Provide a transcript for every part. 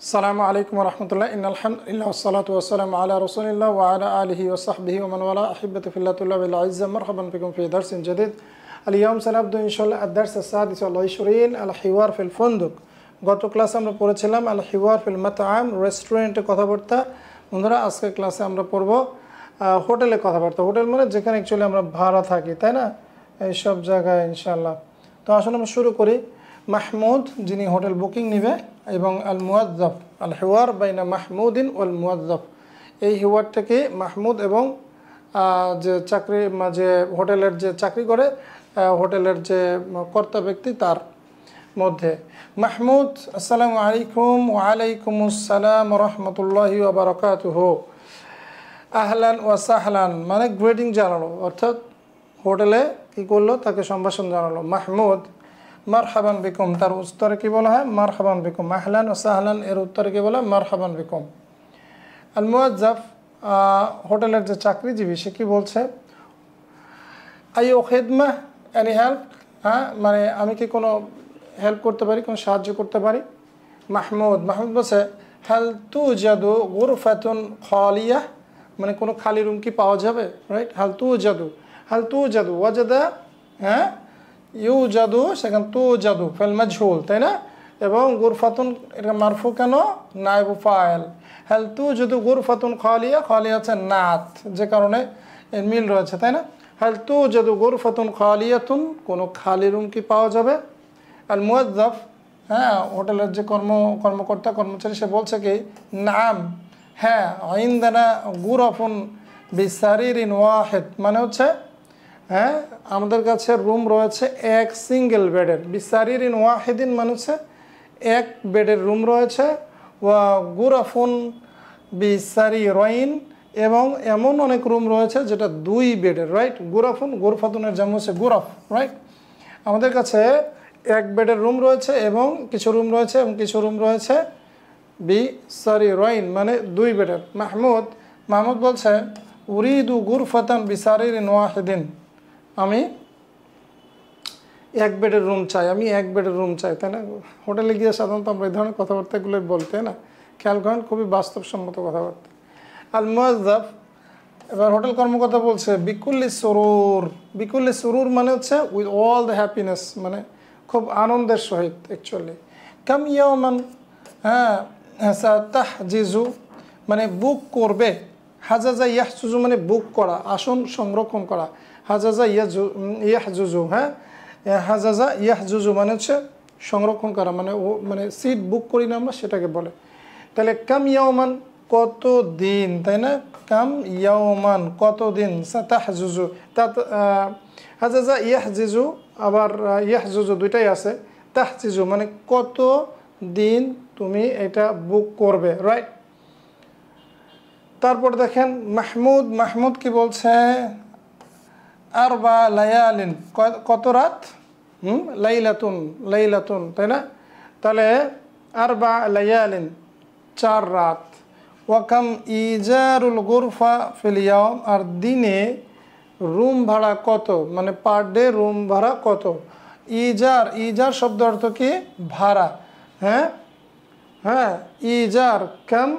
আসসালামু আলাইকুম রহমতুল্লাহ ইন্নালহামদুলিল্লাহ ওয়াসসালাতু ওয়াসসালামু আলা রাসূলিল্লাহ ওয়া আলা আলিহি ওয়া সাহবিহি ওয়া মান ওয়ালা আহিব্বাতি ফিল্লাহ বিল আইজ্জা মারহাবান বিকুম ফি দারসিন জাদীদ আল-ইয়াওম সানাবদু ইনশাআল্লাহ আদ-দারস আস-সাদিস ওয়াল 20 আল-হিওয়ার ফিল ফুনদুক। গত ক্লাসে আমরা পড়েছিলাম আল-হিওয়ার ফিল মাতআম, রেস্টুরেন্টে কথাবার্তা। বন্ধুরা, আজকের ক্লাসে আমরা পড়ব হোটেলে কথাবার্তা। হোটেল মানে যেখানে অ্যাকচুয়ালি আমরা ভাড়া থাকি, তাই না, এই সব জায়গায় ইনশাআল্লাহ। তো আসলে আমরা শুরু করি। মাহমুদ, যিনি হোটেল বুকিং নেবে, এবং আল মুয়াজ্জাফ, আল হিওয়ার বাইনা মাহমুদিন ওয়াল মুয়াজ্জাফ, এই হিওয়ারটাকে মাহমুদ এবং যে চাকরি যে হোটেলের যে চাকরি করে হোটেলের যে কর্তা ব্যক্তি তার মধ্যে। মাহমুদ, আসসালামু আলাইকুম। ওয়ালাইকুম আসসালাম রহমতুল্লাহি ওয়া বারাকাতুহু। আহলান ওয়া সাহলান মানে গ্রেটিং জানালো, অর্থাৎ হোটেলে কী করলো, তাকে সম্ভাষণ জানালো। মাহমুদ, মারহাবান বিকুম, তার উত্তরে কী বলা হয়? মারহাবান বিকুম। আহলান ও সাহলান এর উত্তরে কী বলা হয়? মারহাবান বিকুম। আল মুয়াজ্জাফ, হোটেলের যে চাকরিজীবী, সে কী বলছে? আইও খেদমা, এনি হেল্প, হ্যাঁ, মানে আমি কি কোনো হেল্প করতে পারি, কোনো সাহায্য করতে পারি? মাহমুদ বলছে হাল তুজাদু গুরফাতুন খালিয়া, মানে কোনো খালি রুম কি পাওয়া যাবে? রাইট, হাল তুজাদু ওয়াজাদা, হ্যাঁ, ইউ জাদু, সেখানে তু জাদু ফেল মাজহুল, তাই না? এবং গুরফাতুন এটা মারফু কেন? নায়েবু ফাইল। হেল তু জাদু গুরফাতুন খালিয়া, খালিয়া হচ্ছে নাত, যে কারণে এর মিল রয়েছে, তাই না? হেল তু জাদু গুরফাতুন খালিয়াতুন, কোনো খালি রুম কি পাওয়া যাবে? আল মুয়াজ্জাফ, হ্যাঁ, হোটেলের যে কর্মকর্তা কর্মচারী, সে বলছে কি নাম, হ্যাঁ, ইনদানা গুরফুন বিসারিরিন ওয়াহিদ, মানে হচ্ছে হ্যাঁ, আমাদের কাছে রুম রয়েছে এক সিঙ্গেল বেডের। বিসারিরিন ওয়াহিদিন মানে হচ্ছে এক বেডের রুম রয়েছে। ওয়া গুরাফুন বিসারিরাইন, এবং এমন অনেক রুম রয়েছে যেটা দুই বেডের। রাইট, গুরফাতুনের যেমন হচ্ছে গুরফ। রাইট, আমাদের কাছে এক বেডের রুম রয়েছে এবং কিছু রুম রয়েছে বিসারিরাইন মানে দুই বেডের। মাহমুদ বলছে উরিদু গুরফাতান বিসারিরিন ওয়াহিদিন, আমি এক বেডের রুম চাই, তাই না? হোটেলে গিয়ে সাধারণত আমরা এই ধরনের কথাবার্তাগুলো বলতে, না, খেয়াল করেন, খুবই বাস্তবসম্মত কথাবার্তা। আল মুয়াজ্জাফ, এবার হোটেল কর্মকর্তা বলছে বিকুল্লি সুরুর মানে হচ্ছে উইথ অল দ্য হ্যাপিনেস, মানে খুব আনন্দের সহিত। অ্যাকচুয়ালি কাম ইয়াওমান, হ্যাঁ, তাহজিজু মানে বুক করবে। হাজাজা ইয়াহজুজু মানে বুক করা, আসন সংরক্ষণ করা। হাজাজা ইয়াহজুজু, হ্যাঁ, হাজাজা ইয়াহজুজু মানে হচ্ছে সংরক্ষণ করা, মানে সিট বুক করি না আমরা, সেটাকে বলে। তাহলে কাম ইয়াওমান কত দিন, তাই না? কাম ইয়াওমান কত দিন, তাহজুজু, হাজাজা ইয়াহজিজু, আবার ইয়াহজুজু দুইটাই আছে। তাহজিজু মানে কত দিন তুমি এটা বুক করবে। রাইট, তারপর দেখেন মাহমুদ কি বলছে? আরবা লায়ালিন, কত রাত? লাইলাতুন, তাই না? তাহলে আরবা লায়ালিন 4 রাত। ওয়াকাম ইজারুল গুরফা ফিল ইয়াওম, আর দিনে রুম ভাড়া কত, মানে পার ডে রুম ভাড়া কত? ইজার শব্দ অর্থ কি? ভাড়া। হ্যাঁ, ইজার, কাম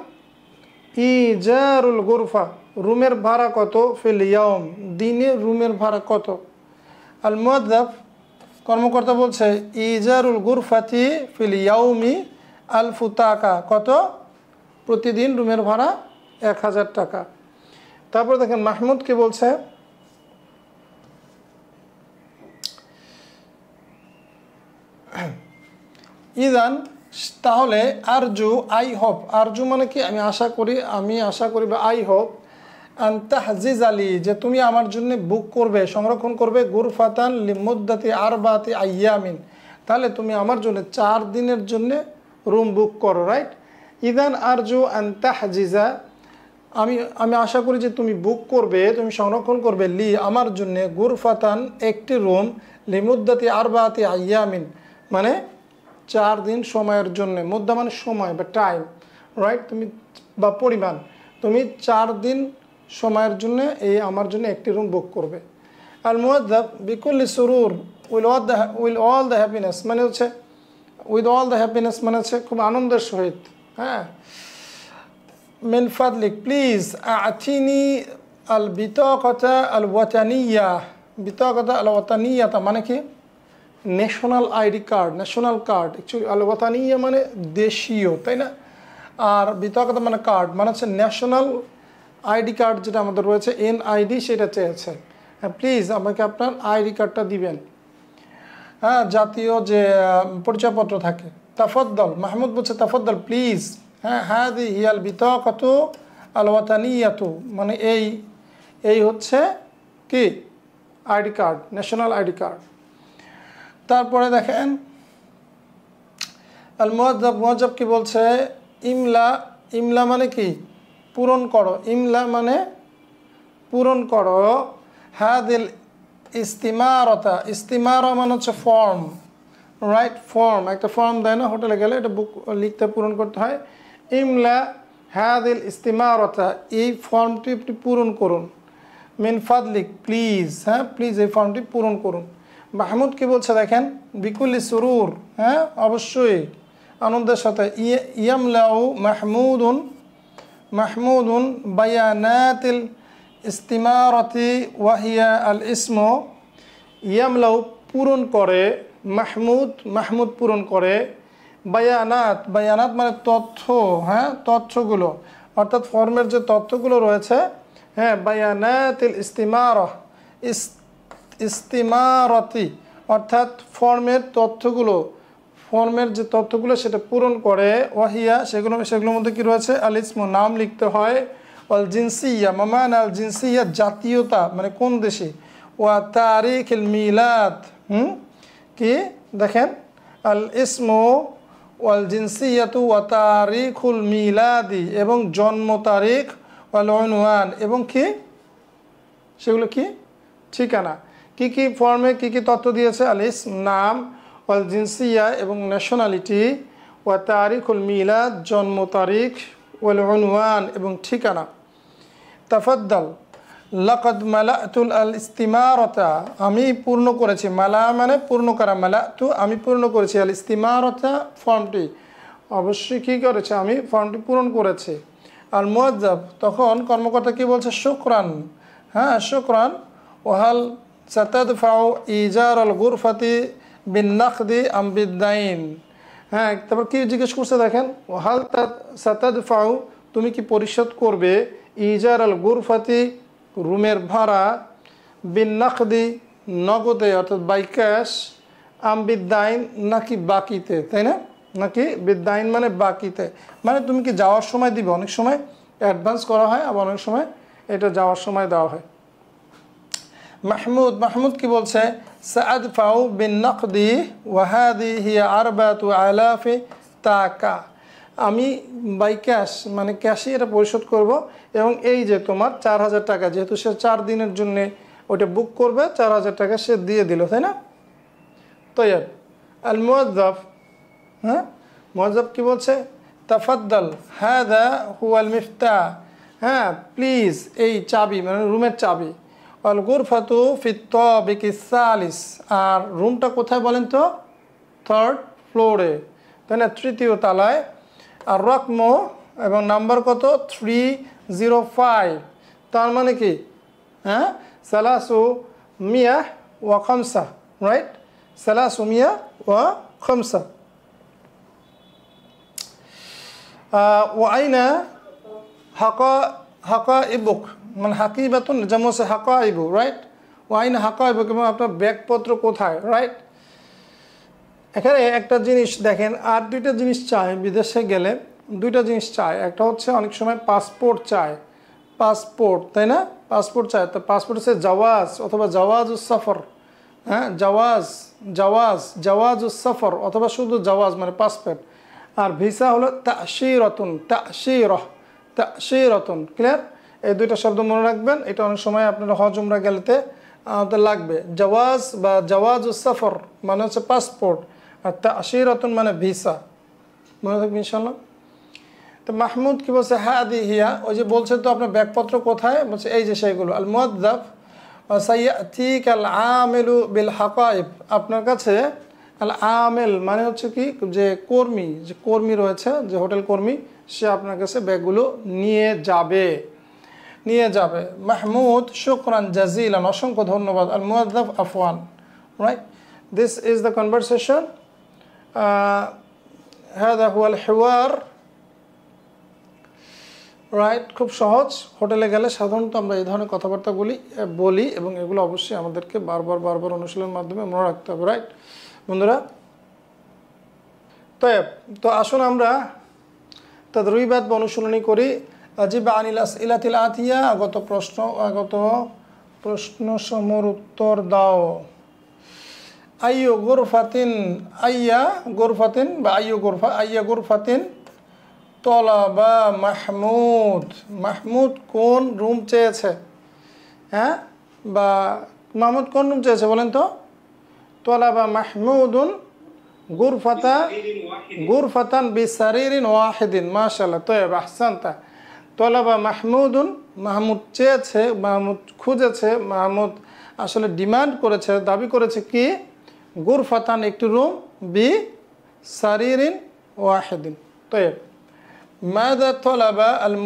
ইজারুল গুরফা, রুমের ভাড়া কত? ফিল ইয়াওম, দিনে রুমের ভাড়া কত? আল মুয়াজ্জাফ, কর্মকর্তা বলছে ইজারুল গুরফাতি ফিল ইয়াওমি আলফু টাকা, কত? প্রতিদিন রুমের ভাড়া 1000 টাকা। তারপর দেখেন মাহমুদ কি বলছে? ইদান, তাহলে আরজু মানে কি? আমি আশা করি বা আই হোপ আনতাহজিজ আলী, যে তুমি আমার জন্য বুক করবে, সংরক্ষণ করবে, গুরফাতান লিমুদ্দাতি আরবাতি আইয়ামিন, তাহলে তুমি আমার জন্য 4 দিনের জন্য রুম বুক করো। রাইট, ইদান আরজু আনতাহজিজা, আমি আশা করি যে তুমি বুক করবে, তুমি সংরক্ষণ করবে, লি আমার জন্য, গুরফাতান একটি রুম, লিমুদ্দাতি আরবাতি আইয়ামিন মানে 4 দিন সময়ের জন্য। মুদ্দা মানে সময় বা টাইম, রাইট, তুমি বা পরিমাণ, তুমি 4 দিন সময়ের জন্য আমার জন্য একটি রুম বুক করবে। আল মুয়াজ্জাফ বিকুল্লি সুরুর উইল অল দ্য হ্যাপিনেস মানে হচ্ছে খুব আনন্দের সহিত, হ্যাঁ, মিন ফাদলিক প্লিজ আতিনি আল বিতাকাতা আল ওয়াতানিয়া। বিতাকাতা আল ওয়াতানিয়াতা মানে কি? National ID card, national card. Actually আল ওয়াতানিয়া মানে দেশীয়, তাই না? আর বিতাকাতা মানে কার্ড, মানে হচ্ছে ন্যাশনাল আইডি কার্ড যেটা আমাদের রয়েছে এনআইডি, সেটা চেয়েছে। হ্যাঁ, প্লিজ আমাকে আপনার আইডি কার্ডটা দিবেন। হ্যাঁ, জাতীয় যে পরিচয়পত্র থাকে। তাফাদ্দাল, মাহমুদ বলছে তাফাদ্দাল প্লিজ। হ্যাঁ, হাদি হিয়াল বিতাকাতু আল ওয়াতানিয়াতু মানে এই হচ্ছে কি ID card, national ID card. তারপরে দেখেন আল মুয়াজ্জাব, মুয়াজ্জাব কি বলছে? ইমলা, ইমলা মানে কি? পূরণ করো। ইমলা মানে পূরণ করো। হাদিল ইস্তিমারতা, ইস্তিমারা মানে হচ্ছে ফর্ম, রাইট? ফর্ম, একটা ফর্ম দেয় না হোটেলে গেলে, এটা বুক লিখতে পূরণ করতে হয়। ইমলা হাদিল ইস্তিমারতা, এই ফর্মটি আপনি পূরণ করুন। মিন ফাদলিক প্লিজ, হ্যাঁ প্লিজ এই ফর্মটি পূরণ করুন। মাহমুদ কি বলছে দেখেন? বিকুল্লি সুরুর, হ্যাঁ অবশ্যই আনন্দের সাথে। ইয়ামলাউ মাহমুদুন, মাহমুদুন বায়ানাতিল ইস্তিমারতি ওয়াহিয়া আল ইসমো। ইয়ামলাউ পূরণ করে, মাহমুদ, মাহমুদ পূরণ করে। বায়ানাত, বায়ানাত মানে তথ্য, হ্যাঁ তথ্যগুলো, অর্থাৎ ফর্মের যে তথ্যগুলো রয়েছে, হ্যাঁ বায়ানাতিল ইস্তিমারা, ইস্তিমারতি অর্থাৎ ফর্মের তথ্যগুলো, ফর্মের যে তথ্যগুলো সেটা পূরণ করে। ওয়াহিয়া সেগুলোর মধ্যে কি রয়েছে? আল ইসমু নাম লিখতে হয়। আল জিনসিয়া মামান আল জিনসিয়া জাতীয়তা মানে কোন দেশে। ওয়া তারিখুল মিলাদ, কি দেখেন? আল ইসমু ওয়াল জিনসিয়াতু ওয়া তারিখুল মিলাদি এবং জন্ম তারিখ, ওয়াল উনওয়ান এবং কি সেগুলো কি ঠিকানা। কি কি ফর্মে কি কি তথ্য দিয়েছে? আল ইসম নাম, ওয়াল জিনসিয়া এবং ন্যাশনালিটি, ওয়া তারিখুল মিলাদ জন্ম তারিখ, ওয়াল উনওয়ান এবং ঠিকানা। তাফাদ্দাল লাকাদ মালাতুল আল ইস্তিমারতা, আমি পূর্ণ করেছি। মালা মানে পূর্ণ করা, মালাতু আমি পূর্ণ করেছি। আল ইস্তিমারতা ফর্মটি, অবশ্যই কী করেছে? আমি ফর্মটি পূরণ করেছি। আল মুয়াজ্জাব তখন কর্মকর্তা কি বলছে? শুকরান, হ্যাঁ শুকরান। ওহাল সাতাদফাউ ইজার আল গুরফাতি বিন নাকদি আম বিদ্দাইন। হ্যাঁ, তারপর কি জিজ্ঞেস করছে দেখেন? ওহাল সাতাদফাউ তুমি কি পরিশোধ করবে? ইজার আল গুরফাতি রুমের ভাড়া, বিন নাকদি নগদে অর্থাৎ বাই ক্যাশ, আম বিদ্দাইন নাকি বাকিতে, তাই না? নাকি বিদ্দাইন মানে বাকিতে, মানে তুমি কি যাওয়ার সময় দিবে? অনেক সময় অ্যাডভান্স করা হয়, আবার অনেক সময় এটা যাওয়ার সময় দেওয়া হয়। মাহমুদ, মাহমুদ কি বলছে? সাআদফাউ বিন নাকদি ওয়া হাদিহি আরবাতু আলাফি টাকা, আমি বাই ক্যাশ মানে ক্যাশে এটা পরিশোধ করব এবং এই যে তোমার 4000 টাকা, যেহেতু সে 4 দিনের জন্যে ওইটা বুক করবে, 4000 টাকা সে দিয়ে দিল, তাই না? তৈব আল মুয়াজ্জাব, হ্যাঁ মুয়াজ্জাব কি বলছে? তাফাদ্দাল হাদা হুয়াল মিফতাহ, হ্যাঁ প্লিজ এই চাবি মানে রুমের চাবি। আল গুরফাতু ফিত তাবিকিস সালিস, আর রুমটা কোথায় বলেন তো? 3rd ফ্লোরে, তাই না? তৃতীয় তলায়। আর রকম এবং নাম্বার কত? 305, তার মানে কি? হ্যাঁ সালাসু মিয়া ওয়া খামসা, রাইট? সালাসু মিয়া ওয়া খামসা। ওয়াইনা হাকাইবুক মানে হাকিবাতুন যেমন হচ্ছে হাকাইবু, রাইট? ওয়াইনা হাকাইবুক এবং আপনার ব্যাগপত্র কোথায়, রাইট? এখানে একটা জিনিস দেখেন, আর দুইটা জিনিস চায় বিদেশে গেলে, দুইটা জিনিস চায়। একটা হচ্ছে অনেক সময় পাসপোর্ট চায়, পাসপোর্ট, তাই না? পাসপোর্ট চায়। তো পাসপোর্ট হচ্ছে জাওয়াজ অথবা জাওয়াজুস সফর, হ্যাঁ জাওয়াজ, জাওয়াজ, জাওয়াজুস সফর অথবা শুধু জাওয়াজ মানে পাসপোর্ট। আর ভিসা হলো তাশিরাতুন, তাশিরাহ, তাশিরাতুন। ক্লিয়ার? এই দুইটা শব্দ মনে রাখবেন, এটা অনেক সময় আপনারা হজ উমরা গেলেতে লাগবে। জাওয়াজ বা জাওয়াজুস সফর মানে হচ্ছে পাসপোর্ট, আর তাশিরাতুন মানে ভিসা, মনে থাকবে ইনশাল্লাহ। তো মাহমুদ কি বলছে? হাদি হিয়া, ওই যে বলছে তো আপনার ব্যাগপত্র কোথায়, বলছে এই যে সেইগুলো। আল মুয়াজ্জাব সাইয়াতিকাল আমিলু বিল হাকাইব, আপনার কাছে আল আমেল মানে হচ্ছে কি, যে কর্মী, যে কর্মী রয়েছে, যে হোটেল কর্মী, সে আপনার কাছে ব্যাগগুলো নিয়ে যাবে। মাহমুদ শুকরান জাজিলান, অসংখ্য ধন্যবাদ। আল মুয়াজ্জাফ আফওয়ান, right? This is the conversation. হাদা হুয়া আল হিওয়ার, রাইট? খুব সহজ। হোটেলে গেলে সাধারণত আমরা এই ধরনের কথাবার্তা বলি এবং এগুলো অবশ্যই আমাদেরকে বারবার অনুশীলনের মাধ্যমে মনে রাখতে হবে, রাইট বন্ধুরা? তো আসুন আমরা তাদরিবাত বা অনুশীলনী করি। আজিব আনিল আসইলাতিল আতিয়া, আগত প্রশ্ন সমূহের উত্তর দাও। আইয়ু গুরফাতিন, আইয়া গুরফাতিন বা আইয়া গুরফাতিন তলাবা মাহমুদ কোন রুম চেয়েছে? হ্যাঁ, বা মাহমুদ কোন রুম চেয়েছে বলেন তো? তলাবা মাহমুদুন গুরফাতান বিসারিরিন ওয়াহিদিন। মাশাআল্লাহ, তয়ব, আহসানতা। তলাবা মাহমুদুন, মাহমুদ চেয়েছে, মাহমুদ খুঁজেছে, মাহমুদ আসলে ডিমান্ড করেছে, দাবি করেছে কি? গুরফাতান, একটি রুম, বি সারিরিন ওয়াহিদিন। তয়ব, মাযা তলাবা আল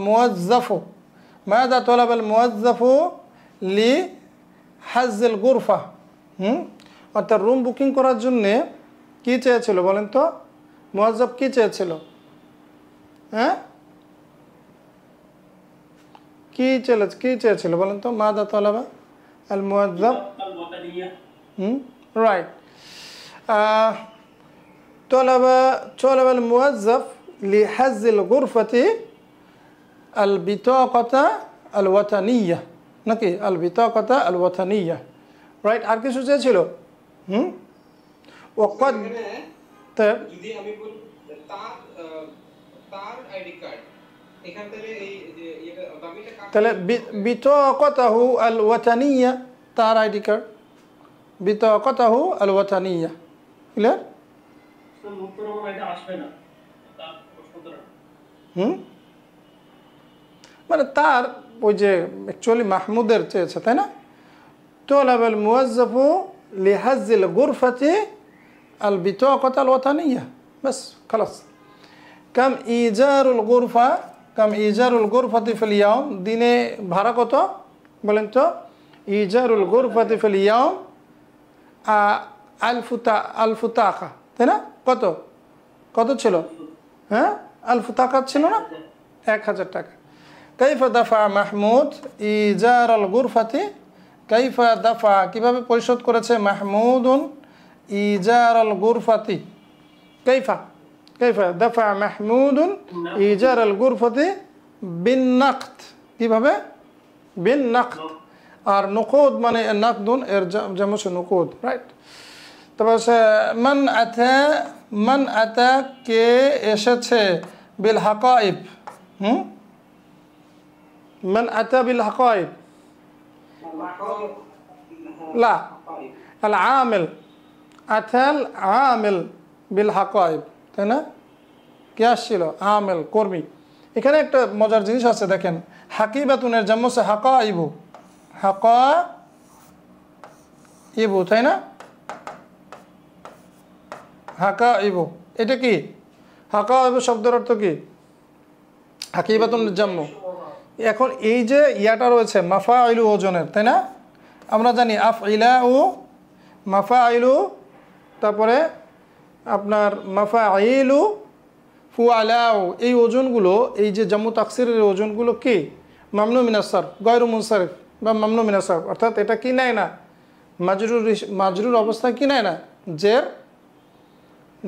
মুওয়াজ্জাফু মাযা তলাবা আল মুওয়াজ্জাফু লি হাজ্জিল গুরফা। অর্থাৎ রুম বুকিং করার জন্যে কি চেয়েছিল বলেন তো? মুওয়াজ্জাফ কি চেয়েছিল? হ্যাঁ, কি চেয়েছিল বলেন তো? মাযা তলাবা আল মুওয়াজ্জাফ, রাইট। তলাবা আল মুওয়াজ্জাফ লিহাজ্জিল গুরফাতি আল বিতাকাতা আল ওয়াতানিয়া, নাকি আল বিতাকাতা আল ওয়াতানিয়া, রাইট? আর কিছু চেয়েছিল? ওয়াকাদ, যদি আমি বলি তার আইডি কার্ড, এখান থেকে এই যে দাবিটা কাট, তাহলে বিতাকাতাহু আল ওয়াতানিয়া, তার আইডি কার্ড, বিতাকাতাহু আল ওয়াতানিয়া। ক্লিয়ার? মানে তার ওই যে অ্যাকচুয়ালি মাহমুদের চেয়েছে, তাই না? তোলাবাল মুওয়াজ্জাফু লিহাজ্জিল গুরফাতি আল বিতাকাতা আল ওয়াতানিয়া, বাস খালাস। কাম ইজারুল গুরফাতি ফিল ইয়াউম, দিনে ভাড়া কত বলেন তো? ইজারুল গুরফাতি ফিল ইয়াউম আলফু তাকা, তাই না? কত ছিল? হ্যাঁ, আলফু তাকা ছিল না? 1000 টাকা। কাইফা দাফা মাহমুদ ইজার আল গুরফাতি, কাইফা দাফা, কিভাবে পরিশোধ করেছে? মাহমুদুন ইজার আল গুরফাতি, কাইফা দাফা মাহমুদুন ইজার আল গুরফাতি বিন নাকদ, কিভাবে? বিন নাকদ। আর নকদ মানে নাকদুন, এর জামু হচ্ছে নকদ, রাইট? তারপর মান আতা, কে এসেছে? বিল হাকাইব, মান আতা বিল হাকাইব, লা আল আমিল, আতাল আমিল বিল হাকাইব, তাই না? কে আসছিল? আমিল, কর্মী। এখানে একটা মজার জিনিস আছে, দেখেন, হাকিবাতুনের জাম্মু হচ্ছে হাকাইবু, তাই না? হাকাইবু, এটা কি? হাকাইবু শব্দের অর্থ কি? হাকিবাতুনের জাম্মু। এখন এই যে ইয়াটা রয়েছে মাফাইলু ওজনের, তাই না? আমরা জানি আফইলাউ, মাফাইলু, তারপরে আপনার মাফাইলু, ফুআলাউ, এই ওজনগুলো, এই যে জাম্মু তাকসিরের ওজনগুলো কি? মামনু মিনাস সারফ, গায়রু মুনসারিফ বা মামনু মিনাস সারফ। অর্থাৎ এটা কি নেয় না? মাজরুর অবস্থায় কি নেয় না? জের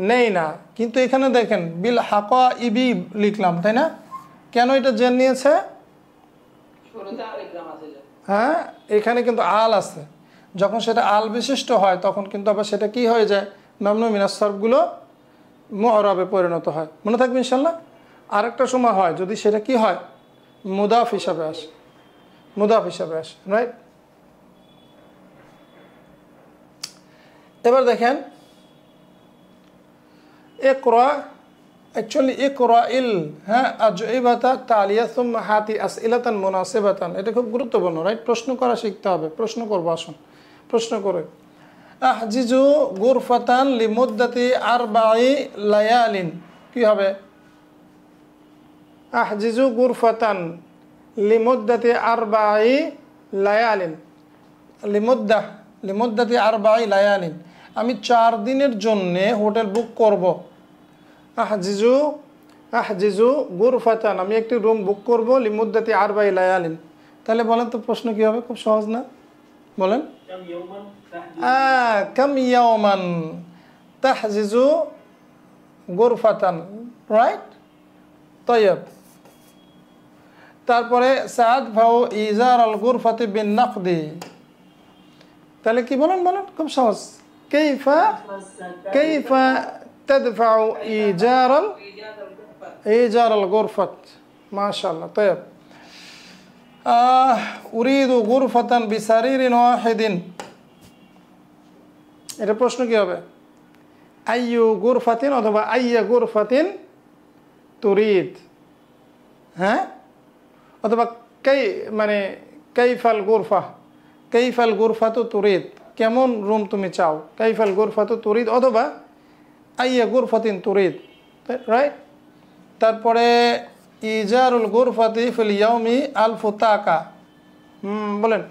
নেই না। কিন্তু এখানে দেখেন বিল হাকাইবি লিখলাম, তাই না? কেন এটা জের নিয়েছে? হ্যাঁ, এখানে কিন্তু আল আছে। যখন সেটা আল বিশিষ্ট হয় তখন কিন্তু আবার সেটা কি হয়ে যায়? মামনু মিনাস সারফগুলো মুআরাবে পরিণত হয়। মনে থাকবে ইনশাল্লাহ। আরেকটা সময় হয় যদি সেটা কি হয়? মুদাফ হিসাবে আসে, রাইট? এবার দেখেন ইকরা, অ্যাকচুয়ালি ইকরাইল, হ্যাঁ, আজইবাতা তালিয়া সুম্মা হাতি আসইলাতান মুনাসিবাতান, এটা খুব গুরুত্বপূর্ণ, রাইট? প্রশ্ন করা শিখতে হবে। প্রশ্ন করবো, আসুন প্রশ্ন করে। আহজিজু গুরফাতান লিমুদ্দাতি আরবাই লায়ালিন কি হবে? আহজিজু গুরফাতান লিমুদ্দাতি আরবাই লায়ালিন, লিমুদ্দাতি আরবাই লায়ালিন, আমি 4 দিনের জন্য হোটেল বুক করব। আহজিজু গুরফাতান, আমি একটি রুম বুক করব লিমুদ্দাতি আরবাই লায়ালিন। তাহলে বলেন তো প্রশ্ন কি হবে? খুব সহজ না? বলেন। কাম ইয়াওমান তাহজিজু গুরফাতান, রাইট? তাইয়্যিব। তারপরে সাদফাউ ইজার আল গুরফাতি বিন নাকদি, তাহলে কি বলেন? খুব সহজ। কাইফা তাদফাউ ইজার আল গুরফাত। মাশাআল্লাহ, তাইয়্যিব। উরিদু গুরফাতান বিসারিরিন ওয়াহিদিন, এটা প্রশ্ন কি হবে? আইয়ু গুরফাতিন অথবা আইয়া গুরফাতিন তুরিদ, হ্যাঁ, অথবা কাইফাল গুরফাতু তুরিদ, কেমন রুম তুমি চাও? কাইফাল গুরফাতু তুরিদ অথবা আইয়া গুরফাতিন তুরিদ, রাইট? তারপরে ইজারুল গুরফাতি ফিল ইয়াউমি আলফু টাকা, বলেন।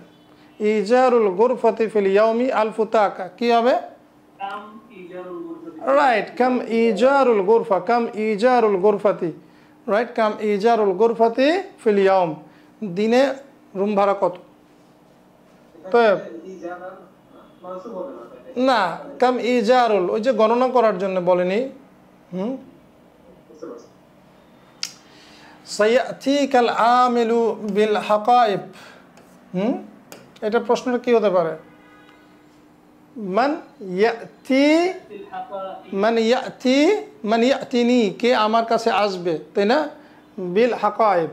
ইজারুল গুরফাতি ফিল ইয়াউমি আলফু টাকা কি হবে? রাইট, কাম ইজারুল গুরফাতি, রাইট, কাম ইজারুল গুরফাতি ফিল ইয়াউম, দিনে রুম ভাড়া কত? তো না, কাম ইজারুল, ওই যে গণনা করার জন্য বলেনি। সায়াতিকাল আমিলু বিল হাকাইব, এটা প্রশ্নটা কি হতে পারে? মান ইয়াতিনি, কে আমার কাছে আসবে, তাই না? বিল হাকাইব,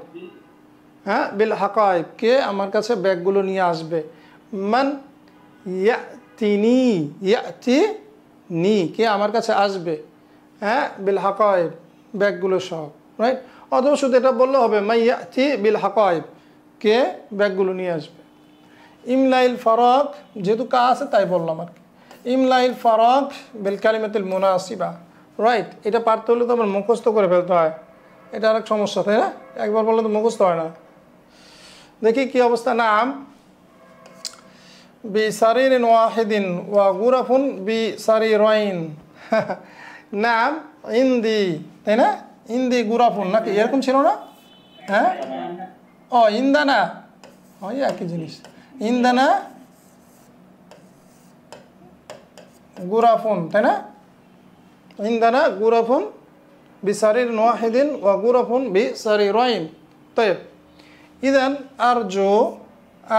হ্যাঁ, বিল হাকাইব, কে আমার কাছে ব্যাগগুলো নিয়ে আসবে। মান ইয়াতিনি, কে আমার কাছে আসবে, হ্যাঁ, বিল হাকাইব, ব্যাগগুলো সহ, রাইট? অথবা শুধু এটা বললে হবে মান ইয়াতি বিল হাকাইব, কে ব্যাগগুলো নিয়ে আসবে। ইমলাইল ফারাক, যেহেতু কা আছে তাই বললাম আর কি। ইমলাইল ফারাক বিল কালিমাতিল মুনাসিবা, রাইট? এটা পারতে হলে তো আমার মুখস্থ করে ফেলতে হয়, এটা আরেক সমস্যা, তাই না? একবার বললে তো মুখস্থ হয় না। দেখি কি অবস্থা। নাম বি সারিরিন ওয়াহিদিন ওয়া গুরাফুন বি সারিরাইন, নাম ইন্দি, তাই না? ইন্দি গুরাফুন, নাকি এরকম ছিল না? হ্যাঁ, ও ইন্দানা, ওই একই জিনিস। ইন্দানা গুরাফুন, তাই না? ইন্দানা গুরাফুন বিসারিরিন ওয়াহিদিন ওয়া গুরাফুন বিসারিরাইন। তাইব, ইদান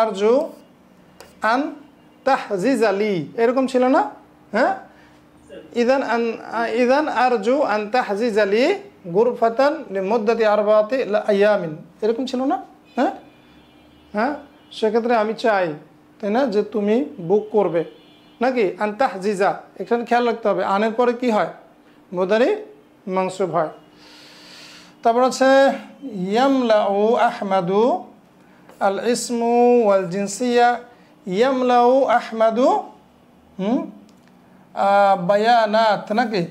আরজু আন তাহজিজালি, এরকম ছিল না? হ্যাঁ, ইদান আরজু আন তাহজিজালি গুরফাতান লিমুদ্দাতি আরবাতি আইয়ামিন, এরকম ছিল না? হ্যাঁ হ্যাঁ, সেক্ষেত্রে আমি চাই, তাই না, যে তুমি বুক করবে, নাকি? আন তাহজিজা, এখানে খেয়াল রাখতে হবে আনের পরে কি হয়? মুদারি মানসুব হয়। তারপর আছে ইয়ামলাউ আহমাদু আল ইসমু ওয়াল জিনসিয়া, ইয়ামলাউ আহমাদু বায়ানাত, নাকি?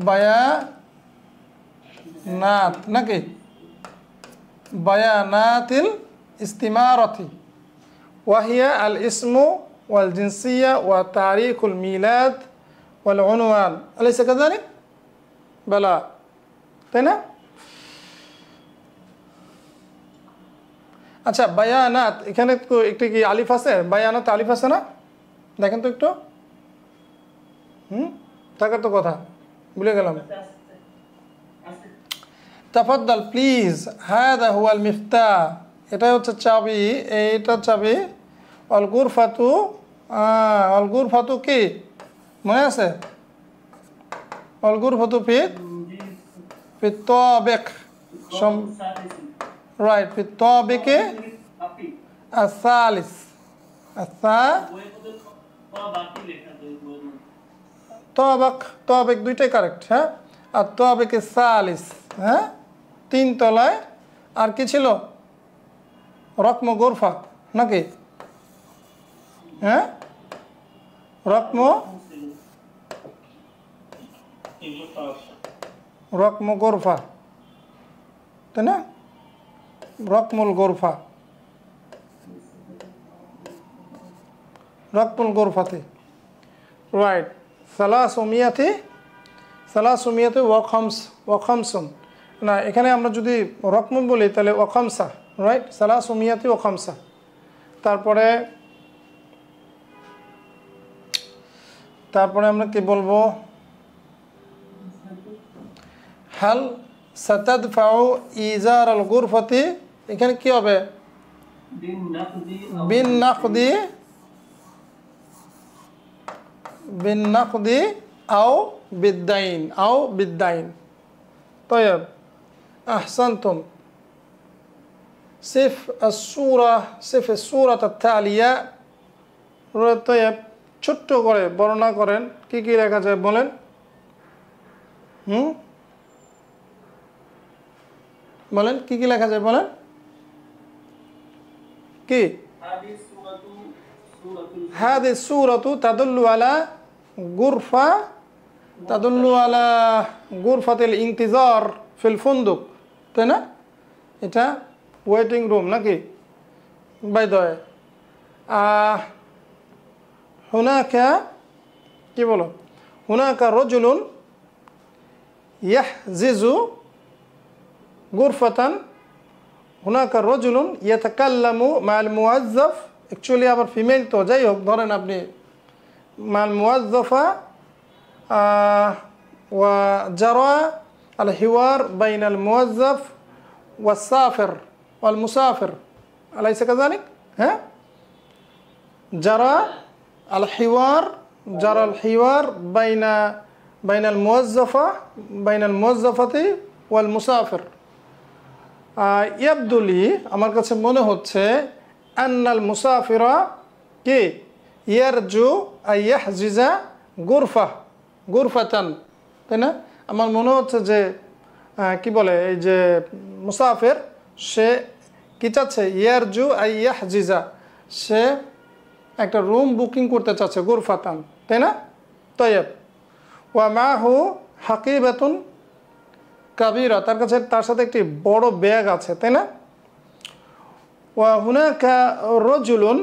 বায়ানাত, নাকি? বায়ানাতিল ইস্তিমারতি ওয়াহিয়া আল ইসমু ওয়াল জিনসিয়া ওয়া তারিখুল মিলাদ ওয়াল উনওয়ান, আলাইসা কাযালিক? বালা, তাই না? আচ্ছা, বায়ানাত, এখানে তো একটু কি আলিফ আছে? বায়ানাত আলিফ আছে না? দেখেন তো একটু, থাকার তো কথা, ভুলে গেলাম। তাফাদ্দাল প্লিজ, হাদা হুয়াল মিফতাহ, এটাই হচ্ছে চাবি, এইটা চাবি। অল গুরফাতু কি মনে আছে? অল গুরফাতু ফি তাবিক, রাইট, ফি তাবিকে আসালিস, তাবিক দুইটাই কারেক্ট, হ্যাঁ। আর তাবিকে সালিস, হ্যাঁ, 3 তলায়। আর কি ছিল? রকম গোরফা, নাকি? হ্যাঁ রকম রকম গোরফা, তাই না? রকমুল গোরফা, রকমুল গোরফাতে, রাইট। সালাসুমিয়াতে ওয়াখামসুন, না এখানে আমরা যদি রকমুল বলি তাহলে ওয়াখামসা, রাইট। সালাসুমিয়াতে ওয়াখামসা। তারপরে আমরা কি বলবো? হাল সাতাদফাউ ইজার আল গুরফাতি, এখানে কি হবে? বিন নাকদি আও বিদ্দাইন। طيب أحسنتم. صف السورة التالية. طيب ছোট্ট করে বর্ণনা করেন কি কি লেখা যায় বলেন। বলেন কি কি লেখা যায় বলেন। কি? هذه السورة تدل على غرفة الانتظار في الفندق، তাই না? এটা ওয়েটিং রুম নাকি? বাই দ্য ওয়ে হুনাকা কি বলো? হুনাকা রজুলুন ইয়াহজিজু গুরফাতান, হুনাকা রজুলুন ইয়াতাকাল্লামু মাল মুয়াজ্জাফ, অ্যাকচুয়ালি আবার ফিমেল তো যাই হোক, ধরেন আপনি মাল মুয়াজ্জাফা ওয়া জারা আল হিওয়ার বাইনাল মুয়াজ্জাফ ওয়াসাফির ওয়াল মুসাফির, আলাইসা কাযালিক? হ্যাঁ, জারা আল হিওয়ার বাইনাল মুয়াজ্জাফাতি ওয়াল মুসাফির। ইয়াবদুলি, আমার কাছে মনে হচ্ছে, আন্নাল মুসাফিরা কি ইয়ারজু আইয়াহজিজা গুরফাতান, তাই না? আমার মনে হচ্ছে যে কি বলে, এই যে মুসাফির সে কি চাচ্ছে? ইয়ারজু আইয়াহজিজা, সে একটা রুম বুকিং করতে চাচ্ছে, গুরফাতান, তাই না? তয়েব ওয়া মাহু হাকিবাতুন কাবিরা, তার সাথে একটি বড় ব্যাগ আছে, তাই না? ওয়া হুনাকা রজুলুন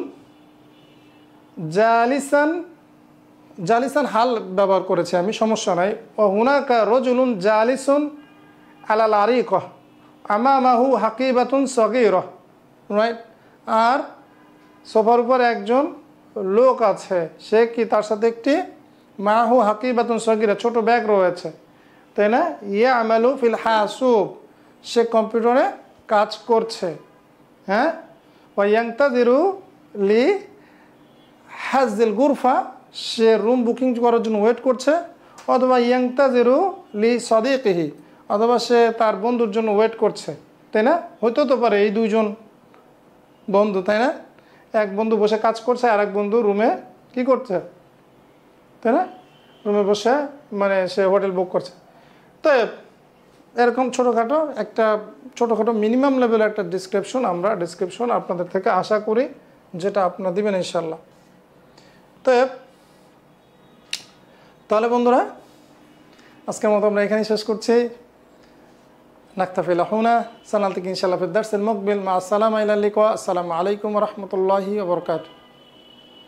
জালিসান হাল ব্যবহার করেছি আমি, সমস্যা নাই। ওয়া হুনাকা রজুলুন জালিসুন আলাল আরিকাহ আমামাহু হাকিবাতুন সগীরা, রাইট। আর সোফার উপর একজন লোক আছে, সে কি? তার সাথে একটি মাহু হাকিবাতুন সগীরা, ছোট ব্যাগ রয়েছে, তাই না? ইয়ামালু ফিল হাসুব, সে কম্পিউটারে কাজ করছে। হ্যাঁ, ওয়া ইয়ান্তাজিরু লি হাজিল গুরফা, সে রুম বুকিং করার জন্য ওয়েট করছে। অথবা ইয়ান্তাজিরু লি সাদিকিহি, অথবা সে তার বন্ধুর জন্য ওয়েট করছে, তাই না? হইতে তো পারে এই দুইজন বন্ধু, তাই না? এক বন্ধু বসে কাজ করছে, আর এক বন্ধু রুমে কি করছে, তাই না? রুমে বসে মানে সে হোটেল বুক করছে। তো এরকম ছোটোখাটো মিনিমাম লেভেলের একটা ডিসক্রিপশন আপনাদের থেকে আশা করি, যেটা আপনারা দিবেন ইনশাল্লাহ। তো তাহলে বন্ধুরা, আজকের মতো আমরা এখানেই শেষ করছি। নাক্তাফি লাহুনা সানালতিক ইনশাআল্লাহ ফিদ দারসিল মুকবিল মা আসসালামু আলাইকুম ওয়া রাহমাতুল্লাহি ওয়া বারাকাতুহু।